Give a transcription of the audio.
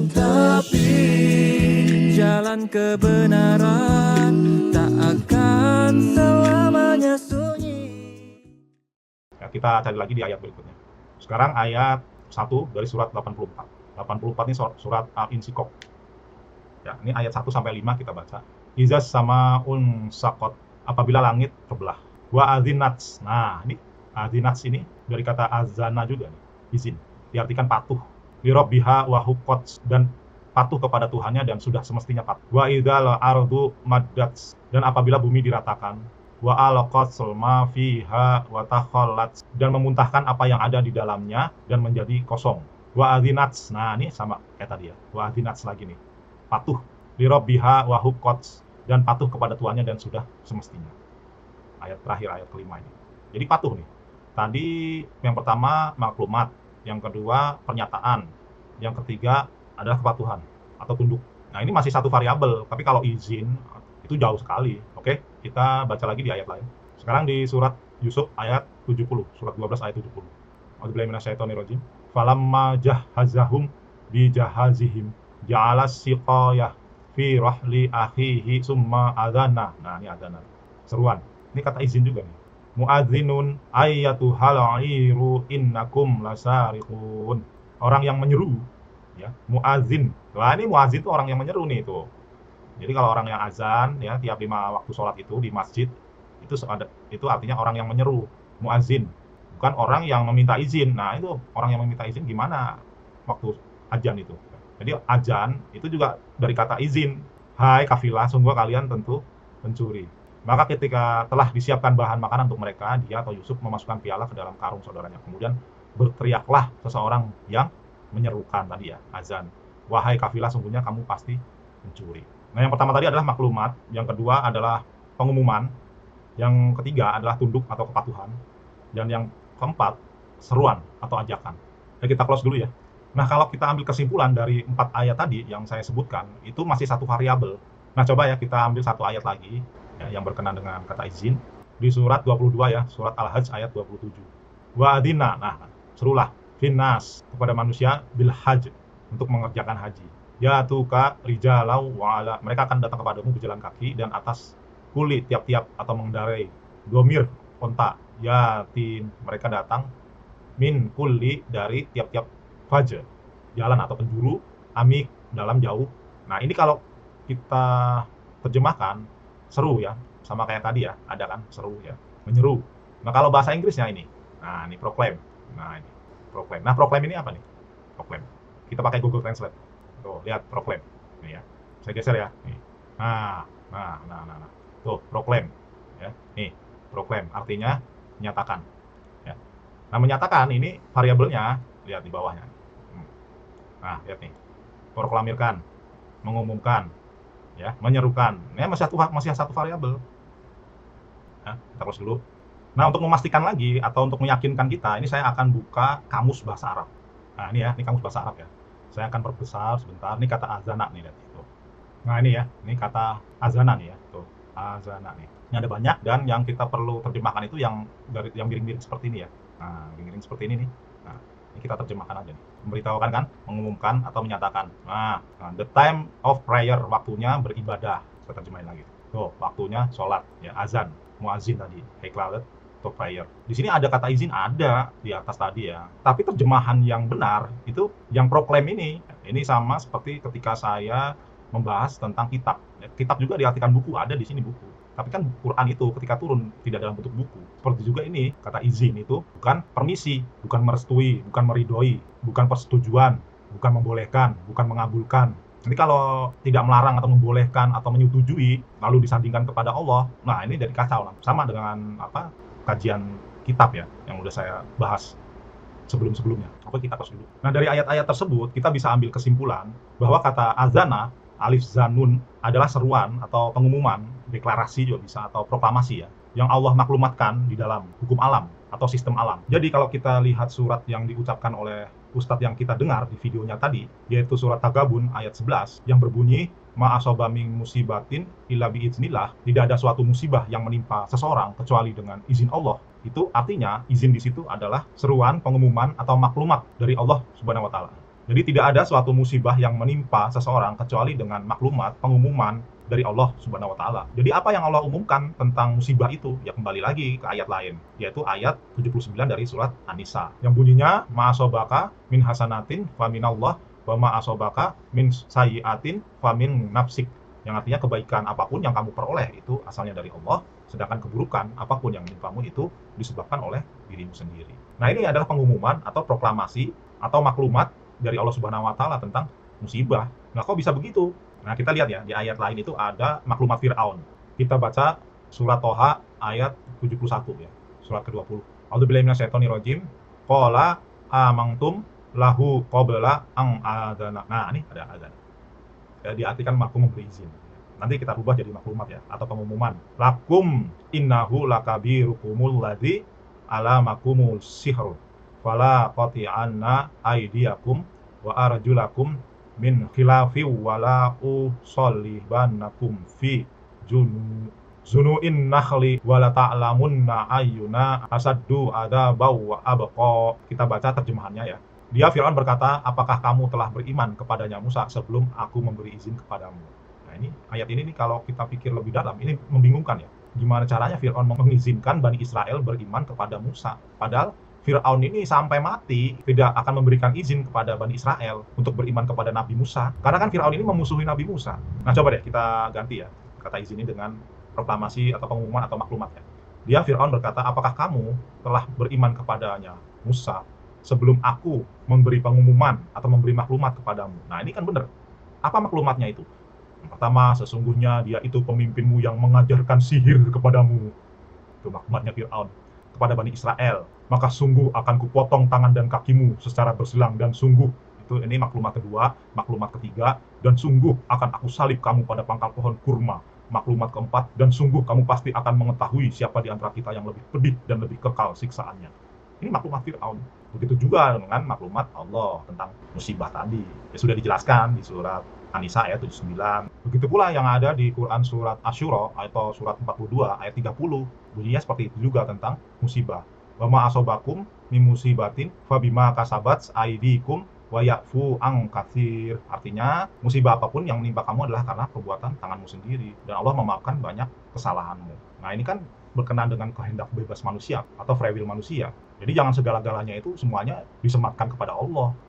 Tapi jalan kebenaran tak akan selamanya sunyi. Ya, kita cari lagi di ayat berikutnya. Sekarang ayat 1 dari surat 84. 84 ini surat Al-Insyikok. Ya, ini ayat 1 sampai 5 kita baca. Izas sama unsakot, apabila langit terbelah. Wa azinats. Nah, ini azinats ini dari kata azana juga nih, izin. Diartikan patuh. Lirabbiha wa huqqat, dan patuh kepada Tuhannya dan sudah semestinya patuh. Wa idzal ardu maddats, dan apabila bumi diratakan. Wa alaqatul ma fiha wa takhallat, dan memuntahkan apa yang ada di dalamnya dan menjadi kosong. Wa adzinats. Nah, ini sama kayak tadi ya. Wa adzinats lagi nih. Patuh lirabbiha wa huqqat, dan patuh kepada Tuhannya dan sudah semestinya. Ayat terakhir, ayat kelima ini. Jadi patuh nih. Tadi yang pertama maklumat, yang kedua pernyataan, yang ketiga adalah kepatuhan atau tunduk. Nah, ini masih satu variabel, tapi kalau izin itu jauh sekali. Oke, kita baca lagi di ayat lain. Sekarang di surat Yusuf ayat 70, surat 12 ayat 70. A'udzubillahi minasyaitonirrajim. Falamma jahhazahum bi jahazihim ja'ala siqayah fi rahli akhihi summa adzana. Nah, ini adzana. Seruan. Ini kata izin juga nih. Muadzinun ayyatuhal airu innakum lasariqun. Orang yang menyeru, ya, muadzin. Wah, ini muadzin itu orang yang menyeru nih tuh. Jadi kalau orang yang azan ya tiap 5 waktu sholat itu di masjid itu artinya orang yang menyeru, muadzin. Bukan orang yang meminta izin. Nah, itu orang yang meminta izin gimana waktu azan itu. Jadi azan itu juga dari kata izin. Hai kafilah, sungguh kalian tentu pencuri. Maka ketika telah disiapkan bahan makanan untuk mereka, dia atau Yusuf memasukkan piala ke dalam karung saudaranya. Kemudian berteriaklah seseorang yang menyerukan tadi ya, azan. Wahai kafilah, sungguhnya kamu pasti pencuri. Nah, yang pertama tadi adalah maklumat, yang kedua adalah pengumuman, yang ketiga adalah tunduk atau kepatuhan, dan yang keempat seruan atau ajakan. Ya, kita close dulu ya. Nah, kalau kita ambil kesimpulan dari 4 ayat tadi yang saya sebutkan, itu masih satu variabel. Nah, coba ya kita ambil satu ayat lagi ya, yang berkenaan dengan kata izin di surat 22 ya, surat Al-Hajj ayat 27. Wa adina, nah, serulah finnas kepada manusia bil hajj, untuk mengerjakan haji. Ya tuka rijalau wa ala, mereka akan datang kepadamu berjalan kaki dan atas kulit tiap-tiap atau mengendarai domir onta. Yatin, mereka datang min kulli, dari tiap-tiap fajr, jalan atau penjuru, amik, dalam jauh. Nah, ini kalau kita terjemahkan seru ya, sama kayak tadi ya, ada kan seru ya, menyeru. Nah, kalau bahasa Inggrisnya ini, nah ini proclaim. Nah, ini proclaim. Nah, proclaim ini apa nih? Proclaim. Kita pakai Google Translate. Tuh, lihat proclaim. Nih ya. Saya geser ya. Nih. Nah. Tuh, proclaim. Ya. Nih, proclaim artinya menyatakan. Ya. Nah, menyatakan ini variabelnya, lihat di bawahnya. Nah, lihat nih. Proklamirkan, mengumumkan, ya, menyerukan. Ini masih satu variabel. Ya, kita close dulu. Nah, untuk memastikan lagi atau untuk meyakinkan kita, ini saya akan buka kamus bahasa Arab. Nah, ini ya, ini kamus bahasa Arab ya. Saya akan perbesar sebentar. Ini kata azana nih, lihat tuh. Nah, ini ya, ini kata azana nih ya, tuh. Azana nih. Ini ada banyak, dan yang kita perlu terjemahkan itu yang miring-miring seperti ini ya. Nah, miring-miring seperti ini nih. Nah, ini kita terjemahkan aja nih. Memberitahukan kan, mengumumkan atau menyatakan. Nah, the time of prayer, waktunya beribadah. Kita terjemahin lagi. Tuh, waktunya sholat, ya, azan, muazin tadi, iqamat atau prayer. Di sini ada kata izin, ada di atas tadi ya. Tapi terjemahan yang benar itu yang proklaim ini. Ini sama seperti ketika saya membahas tentang kitab. Ya, kitab juga diartikan buku, ada di sini buku. Tapi kan Quran itu ketika turun tidak dalam bentuk buku. Seperti juga ini, kata izin itu bukan permisi, bukan merestui, bukan meridoi, bukan persetujuan, bukan membolehkan, bukan mengabulkan. Nanti kalau tidak melarang atau membolehkan atau menyetujui lalu disandingkan kepada Allah, nah ini dari kacau lah. Sama dengan kajian kitab ya yang udah saya bahas sebelum-sebelumnya. Oke, kita terus dulu. Nah, dari ayat-ayat tersebut kita bisa ambil kesimpulan bahwa kata azana, alif zanun, adalah seruan atau pengumuman, deklarasi juga bisa, atau proklamasi ya, yang Allah maklumatkan di dalam hukum alam atau sistem alam. Jadi kalau kita lihat surat yang diucapkan oleh Ustadz yang kita dengar di videonya tadi, yaitu surat Tagabun ayat 11 yang berbunyi ma'asoba min musibatin illa biiznillah, tidak ada suatu musibah yang menimpa seseorang kecuali dengan izin Allah. Itu artinya izin di situ adalah seruan, pengumuman atau maklumat dari Allah Subhanahu wa taala. Jadi tidak ada suatu musibah yang menimpa seseorang kecuali dengan maklumat, pengumuman dari Allah Subhanahu wa taala. Jadi apa yang Allah umumkan tentang musibah itu? Ya kembali lagi ke ayat lain, yaitu ayat 79 dari surat An-Nisa yang bunyinya ma asobaka min hasanatin faminallah wa ma asobaka min sayyiatin famin nafsik. Yang artinya kebaikan apapun yang kamu peroleh itu asalnya dari Allah, sedangkan keburukan apapun yang menimpamu itu disebabkan oleh dirimu sendiri. Nah, ini adalah pengumuman atau proklamasi atau maklumat dari Allah Subhanahu wa taala tentang musibah. Nah, kok bisa begitu? Nah, kita lihat ya, di ayat lain itu ada maklumat Firaun. Kita baca surat Toha ayat 71 ya, surat ke-20. A'udzubillahi minasyaitonirrajim. Qala amangtum lahu qabla ang adana. Nah, ini ada adzan. Ya, diartikan makum memberi izin. Nanti kita rubah jadi maklumat ya, atau pengumuman. Lakum innahu lakabirukumul ladzi alamakumul sihr. Fala qati'anna aydiyakum wa arjulakum min khilafi wala usollibannakum fi zunu'in nakhli wala ta'lamunna ayyuna asaddu adabaw wa abqa. Kita baca terjemahannya ya. Dia Firaun berkata, apakah kamu telah beriman kepadanya Musa sebelum aku memberi izin kepadamu? Nah, ini ayat ini nih kalau kita pikir lebih dalam, ini membingungkan ya. Gimana caranya Firaun mengizinkan Bani Israel beriman kepada Musa? Padahal Firaun ini sampai mati tidak akan memberikan izin kepada Bani Israel untuk beriman kepada Nabi Musa. Karena kan Firaun ini memusuhi Nabi Musa. Nah, coba deh kita ganti ya kata izin ini dengan proklamasi atau pengumuman atau maklumat ya. Dia Firaun berkata, apakah kamu telah beriman kepadanya Musa sebelum aku memberi pengumuman atau memberi maklumat kepadamu? Nah, ini kan benar. Apa maklumatnya itu? Yang pertama, sesungguhnya dia itu pemimpinmu yang mengajarkan sihir kepadamu. Itu maklumatnya Firaun kepada Bani Israel. Maka sungguh akan kupotong tangan dan kakimu secara bersilang, dan sungguh, itu ini maklumat kedua. Maklumat ketiga, dan sungguh akan aku salib kamu pada pangkal pohon kurma. Maklumat keempat, dan sungguh kamu pasti akan mengetahui siapa di antara kita yang lebih pedih dan lebih kekal siksaannya. Ini maklumat Firaun. Begitu juga dengan maklumat Allah tentang musibah tadi. Ya sudah dijelaskan di surat An-Nisa ayat 79. Begitu pula yang ada di Quran surat Asy-Syura atau surat 42 ayat 30. Bunyinya seperti itu juga tentang musibah. Wa ma asobakum min musibatin fabima kasabat aydikum wa ya'fu an katsir. Artinya, musibah apapun yang menimpa kamu adalah karena perbuatan tanganmu sendiri, dan Allah memaafkan banyak kesalahanmu. Nah, ini kan berkenaan dengan kehendak bebas manusia atau free will manusia. Jadi jangan segala-galanya itu semuanya disematkan kepada Allah.